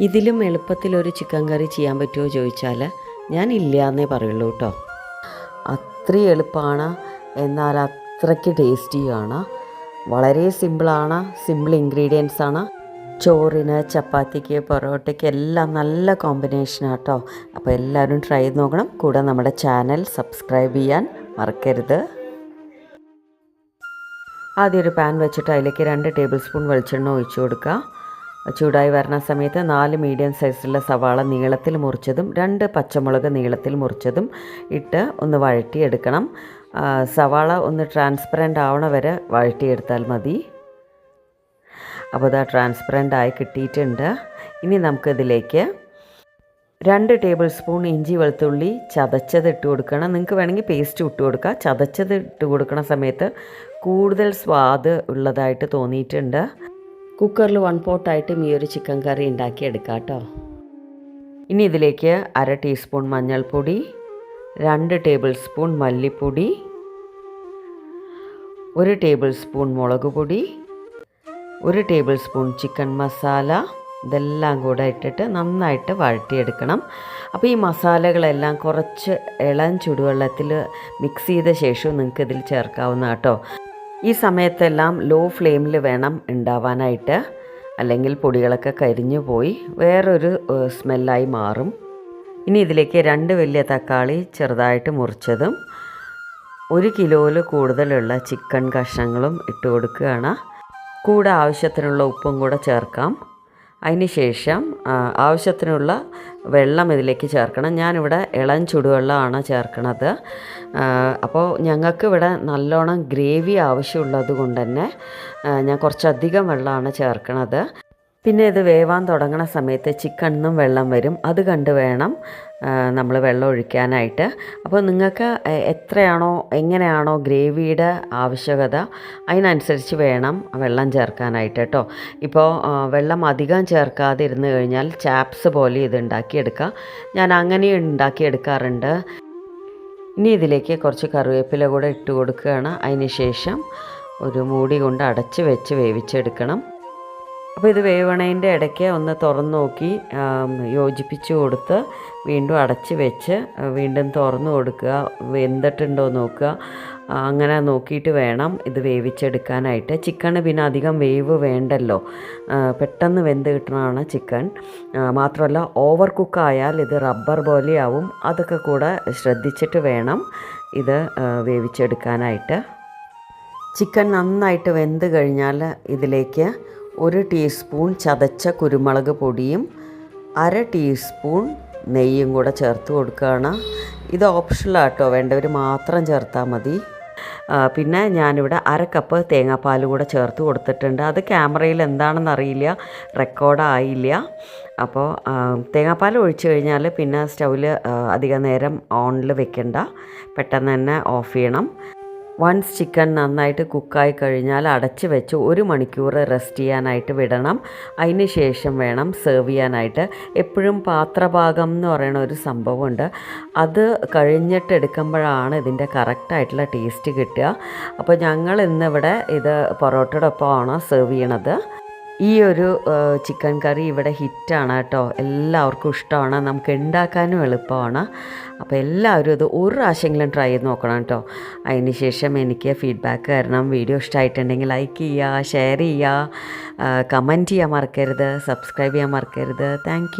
ഇതിലും എളുപ്പത്തിലൊരു ചിക്കൻ കറി ചെയ്യാൻ പറ്റുമോ ചോദിച്ചാൽ ഞാൻ ഇല്ല എന്നേ പറയുള്ളൂ കേട്ടോ. അത്രയും എളുപ്പമാണ്, എന്നാൽ അത്രയ്ക്ക് ടേസ്റ്റിയാണ്. വളരെ സിമ്പിളാണ്, സിമ്പിൾ ഇൻഗ്രീഡിയൻസ് ആണ്. ചോറിന്, ചപ്പാത്തിക്ക്, പൊറോട്ടയ്ക്ക് എല്ലാം നല്ല കോമ്പിനേഷനാണ് കേട്ടോ. അപ്പോൾ എല്ലാവരും ട്രൈ ചെയ്ത് നോക്കണം. കൂടെ നമ്മുടെ ചാനൽ സബ്സ്ക്രൈബ് ചെയ്യാൻ മറക്കരുത്. ആദ്യം ഒരു പാൻ വെച്ചിട്ട് അതിലേക്ക് 2 ടേബിൾ സ്പൂൺ വെളിച്ചെണ്ണ ഒഴിച്ചു കൊടുക്കുക. ചൂടായി വരുന്ന സമയത്ത് 4 മീഡിയം സൈസിലുള്ള സവാള നീളത്തിൽ മുറിച്ചതും 2 പച്ചമുളക് നീളത്തിൽ മുറിച്ചതും ഇട്ട് ഒന്ന് വഴറ്റിയെടുക്കണം. സവാള ഒന്ന് ട്രാൻസ്പെറൻ്റ് ആവണ വരെ വഴറ്റിയെടുത്താൽ മതി. അപ്പോൾ അത് ട്രാൻസ്പെറൻ്റ് ആയി കിട്ടിയിട്ടുണ്ട്. ഇനി നമുക്കിതിലേക്ക് 2 ടേബിൾ സ്പൂൺ ഇഞ്ചി വെളുത്തുള്ളി ചതച്ചത് ഇട്ട് കൊടുക്കണം. നിങ്ങൾക്ക് വേണമെങ്കിൽ പേസ്റ്റ് ഇട്ട് കൊടുക്കുക. ചതച്ചത് ഇട്ട് കൊടുക്കുന്ന സമയത്ത് കൂടുതൽ സ്വാദ് ഉള്ളതായിട്ട് തോന്നിയിട്ടുണ്ട്. കുക്കറിൽ 1 പോട്ടായിട്ടും ഈ ഒരു ചിക്കൻ കറി ഉണ്ടാക്കിയെടുക്കാം കേട്ടോ. ഇനി ഇതിലേക്ക് 1/2 ടീസ്പൂൺ മഞ്ഞൾപ്പൊടി, 2 ടേബിൾ സ്പൂൺ മല്ലിപ്പൊടി, 1 ടേബിൾ സ്പൂൺ മുളക് പൊടി, 1 ടേബിൾ സ്പൂൺ ചിക്കൻ മസാല, ഇതെല്ലാം കൂടെ ഇട്ടിട്ട് നന്നായിട്ട് വഴറ്റിയെടുക്കണം. അപ്പോൾ ഈ മസാലകളെല്ലാം കുറച്ച് ഇളം ചുടുവെള്ളത്തിൽ മിക്സ് ചെയ്ത ശേഷം നിങ്ങൾക്ക് ഇതിൽ ചേർക്കാവുന്ന കേട്ടോ. ഈ സമയത്തെല്ലാം ലോ ഫ്ലെയിമിൽ വേണം ഉണ്ടാവാനായിട്ട്, അല്ലെങ്കിൽ പൊടികളൊക്കെ കരിഞ്ഞു പോയി വേറൊരു സ്മെല്ലായി മാറും. ഇനി ഇതിലേക്ക് 2 വലിയ തക്കാളി ചെറുതായിട്ട് മുറിച്ചതും 1 കിലോയിൽ കൂടുതലുള്ള ചിക്കൻ കഷ്ണങ്ങളും ഇട്ട് കൊടുക്കുകയാണ്. കൂടെ ആവശ്യത്തിനുള്ള ഉപ്പും കൂടെ ചേർക്കാം. അതിന് ശേഷം ആവശ്യത്തിനുള്ള വെള്ളം ഇതിലേക്ക് ചേർക്കണം. ഞാനിവിടെ ഇളം ചുടുവെള്ളമാണ് ചേർക്കണത്. അപ്പോൾ ഞങ്ങൾക്ക് ഇവിടെ നല്ലോണം ഗ്രേവി ആവശ്യമുള്ളത് കൊണ്ട് തന്നെ ഞാൻ കുറച്ചധികം വെള്ളമാണ് ചേർക്കണത്. പിന്നെ ഇത് വേവാൻ തുടങ്ങുന്ന സമയത്ത് ചിക്കനിന്നും വെള്ളം വരും. അത് കണ്ട് വേണം നമ്മൾ വെള്ളം ഒഴിക്കാനായിട്ട്. അപ്പോൾ നിങ്ങൾക്ക് എത്രയാണോ എങ്ങനെയാണോ ഗ്രേവിയുടെ ആവശ്യകത അതിനനുസരിച്ച് വേണം വെള്ളം ചേർക്കാനായിട്ട് കേട്ടോ. ഇപ്പോൾ വെള്ളം അധികം ചേർക്കാതെ ഇരുന്ന് കഴിഞ്ഞാൽ ചാപ്സ് പോലെ ഇത് ഉണ്ടാക്കിയെടുക്കുക. ഞാൻ അങ്ങനെ ഉണ്ടാക്കിയെടുക്കാറുണ്ട്. ഇനി ഇതിലേക്ക് കുറച്ച് കറിവേപ്പില കൂടെ ഇട്ട് കൊടുക്കുകയാണ്. അതിന് ശേഷം ഒരു മൂടി കൊണ്ട് അടച്ച് വെച്ച് വേവിച്ചെടുക്കണം. അപ്പോൾ ഇത് വേവണേൻ്റെ ഇടയ്ക്ക് ഒന്ന് തുറന്ന് നോക്കി യോജിപ്പിച്ച് കൊടുത്ത് വീണ്ടും അടച്ച് വെച്ച് വീണ്ടും തുറന്ന് കൊടുക്കുക, വെന്തിട്ടുണ്ടോ നോക്കുക. അങ്ങനെ നോക്കിയിട്ട് വേണം ഇത് വേവിച്ചെടുക്കാനായിട്ട്. ചിക്കന് പിന്നെ അധികം വേവ് വേണ്ടല്ലോ, പെട്ടെന്ന് വെന്ത് കിട്ടണതാണ് ചിക്കൻ. മാത്രമല്ല ഓവർ കുക്കായാൽ ഇത് റബ്ബർ പോലെയാവും. അതൊക്കെ കൂടെ ശ്രദ്ധിച്ചിട്ട് വേണം ഇത് വേവിച്ചെടുക്കാനായിട്ട്. ചിക്കൻ നന്നായിട്ട് വെന്ത് കഴിഞ്ഞാൽ ഇതിലേക്ക് 1 ടീസ്പൂൺ ചതച്ച കുരുമുളക് പൊടിയും 1/2 ടീസ്പൂൺ നെയ്യും കൂടെ ചേർത്ത് കൊടുക്കുകയാണ്. ഇത് ഓപ്ഷണലാണ് കേട്ടോ, വേണ്ടവർ മാത്രം ചേർത്താൽ മതി. പിന്നെ ഞാനിവിടെ 1/2 കപ്പ് തേങ്ങാപ്പാൽ കൂടെ ചേർത്ത് കൊടുത്തിട്ടുണ്ട്. അത് ക്യാമറയിൽ എന്താണെന്ന് അറിയില്ല, റെക്കോർഡായില്ല. അപ്പോൾ തേങ്ങാപ്പാൽ ഒഴിച്ച് കഴിഞ്ഞാൽ പിന്നെ സ്റ്റൗവിൽ അധികം നേരം ഓണിൽ വെക്കണ്ട, പെട്ടെന്ന് തന്നെ ഓഫ് ചെയ്യണം. വൺസ് ചിക്കൻ നന്നായിട്ട് കുക്കായി കഴിഞ്ഞാൽ അടച്ച് വെച്ച് 1 മണിക്കൂർ റെസ്റ്റ് ചെയ്യാനായിട്ട് വിടണം. അതിന് ശേഷം വേണം സെർവ് ചെയ്യാനായിട്ട്. എപ്പോഴും പാത്രഭാഗം എന്ന് പറയുന്ന ഒരു സംഭവമുണ്ട്, അത് കഴിഞ്ഞിട്ട് എടുക്കുമ്പോഴാണ് ഇതിൻ്റെ കറക്റ്റായിട്ടുള്ള ടേസ്റ്റ് കിട്ടുക. അപ്പോൾ ഞങ്ങൾ ഇന്നിവിടെ ഇത് പൊറോട്ടയുടെ ഒപ്പമാണ് സെർവ് ചെയ്യണത്. ഈ ഒരു ചിക്കൻ കറി ഇവിടെ ഹിറ്റാണ് കേട്ടോ, എല്ലാവർക്കും ഇഷ്ടമാണ്, നമുക്ക് ഉണ്ടാക്കാനും എളുപ്പമാണ്. അപ്പോൾ എല്ലാവരും ഇത് ഒരു പ്രാവശ്യമെങ്കിലും ട്രൈ ചെയ്ത് നോക്കണം കേട്ടോ. അതിന് ശേഷം എനിക്ക് ഫീഡ്ബാക്ക് തരണം. വീഡിയോ ഇഷ്ടമായിട്ടുണ്ടെങ്കിൽ ലൈക്ക് ചെയ്യുക, ഷെയർ ചെയ്യുക, കമൻറ്റ് ചെയ്യാൻ മറക്കരുത്, സബ്സ്ക്രൈബ് ചെയ്യാൻ മറക്കരുത്. താങ്ക്